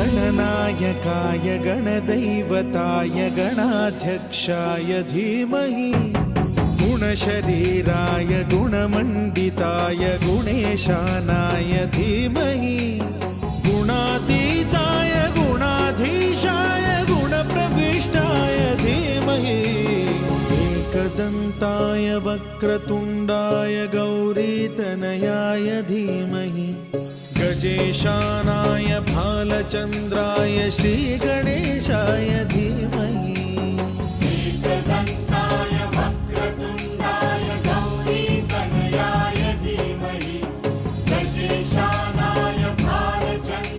गणनायकाय गणदैवताय गणाध्यक्षाय धीमहि गुणशरीराय गुणमण्डिताय गुणेशानाय धीमहि गुणातीताय गुणाधीशाय गुणप्रविष्टाय धीमहि एकदन्ताय वक्रतुण्डाय गौरीतनयाय धीमहि गजेशानाय भालचन्द्राय श्रीगणेशाय धीमहि